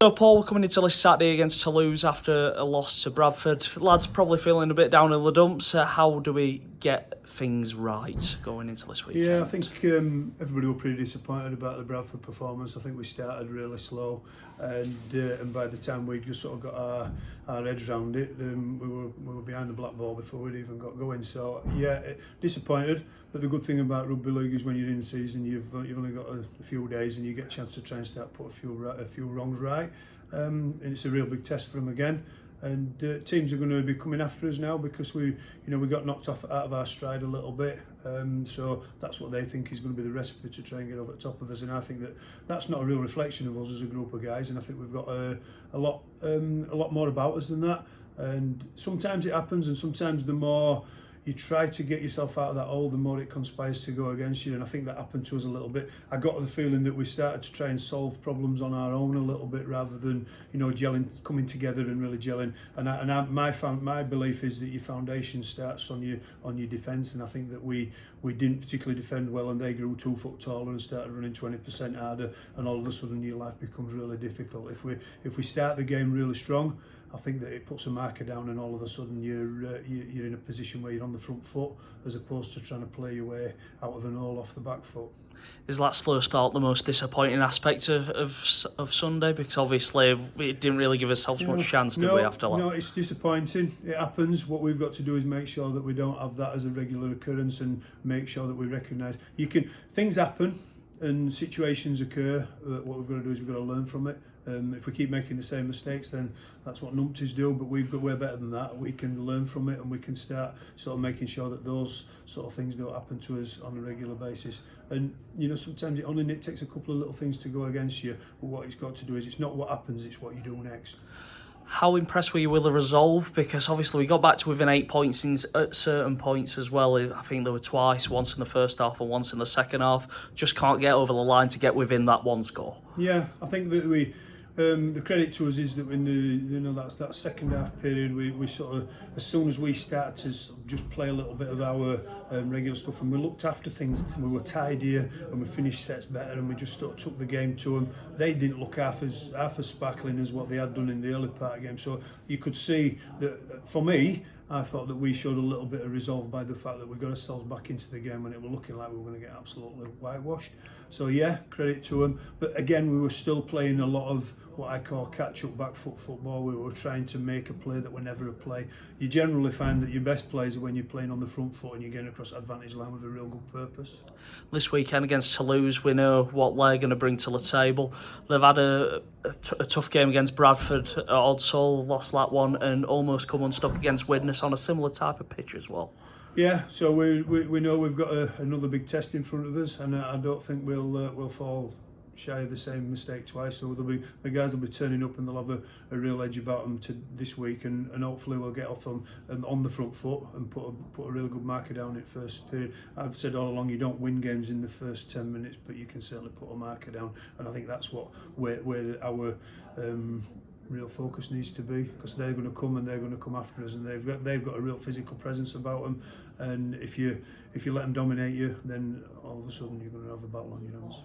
So Paul, we're coming into this Saturday against Toulouse after a loss to Bradford. Lads probably feeling a bit down in the dumps. How do we get things right going into this weekend? Yeah, I think everybody were pretty disappointed about the Bradford performance. I think we started really slow, and by the time we just sort of got our heads around it, we were behind the black ball before we'd even got going. So yeah, disappointed. But the good thing about rugby league is when you're in the season, you've only got a few days and you get a chance to try and start put a few wrongs right. And it's a real big test for them again. And teams are going to be coming after us now because we got knocked out of our stride a little bit. So that's what they think is going to be the recipe to try and get over the top of us. And I think that's not a real reflection of us as a group of guys. And I think we've got a lot more about us than that. And sometimes it happens, and sometimes the more you try to get yourself out of that hole, the more it conspires to go against you. And I think that happened to us a little bit. I got the feeling that we started to try and solve problems on our own a little bit, rather than gelling, coming together and really gelling. My belief is that your foundation starts on your defence, and I think that we didn't particularly defend well, and they grew 2 foot taller and started running 20% harder, and all of a sudden your life becomes really difficult. If we start the game really strong, I think that it puts a marker down, and all of a sudden you're in a position where you're on the front foot, as opposed to trying to play your way out of an hole off the back foot. Is that slow start the most disappointing aspect of Sunday? Because obviously it didn't really give ourselves much chance, did we, after that? No, it's disappointing. It happens. What we've got to do is make sure that we don't have that as a regular occurrence, and make sure that we recognise things happen and situations occur. What we've got to do is we've got to learn from it. If we keep making the same mistakes, then that's what numpties do, but we've got way better than that. We can learn from it, and we can start sort of making sure that those sort of things don't happen to us on a regular basis. And sometimes it only takes a couple of little things to go against you, but what it's got to do is, it's not what happens, it's what you do next. How impressed were you with the resolve? Because obviously we got back to within 8 points at certain points as well. I think there were twice, once in the first half and once in the second half. Just can't get over the line to get within that one score. Yeah, I think that the credit to us is that in that second half period, we sort of, as soon as we started to just play a little bit of our regular stuff, and we looked after things, we were tidier, and we finished sets better, and we just sort of took the game to them. They didn't look half as sparkling as what they had done in the early part of the game. So you could see that, for me, I thought that we showed a little bit of resolve by the fact that we got ourselves back into the game when it was looking like we were going to get absolutely whitewashed. So yeah, credit to them. But again, we were still playing a lot of what I call catch-up back foot football. We were trying to make a play that were never a play. You generally find that your best plays are when you're playing on the front foot and you're getting across advantage line with a real good purpose. This weekend against Toulouse, we know what they're going to bring to the table. They've had a tough game against Bradford at Oddsall, lost that one, and almost come unstuck against Widnes on a similar type of pitch as well. Yeah, so we know we've got another big test in front of us, and I don't think we'll fall shy of the same mistake twice. So the guys will be turning up, and they'll have a real edge about them this week, and hopefully we'll get off on the front foot and put a really good marker down in first period. I've said all along, you don't win games in the first 10 minutes, but you can certainly put a marker down, and I think that's where our real focus needs to be, because they're going to come, and they're going to come after us, and they've got a real physical presence about them, and if you let them dominate you, then all of a sudden you're going to have a battle on your hands.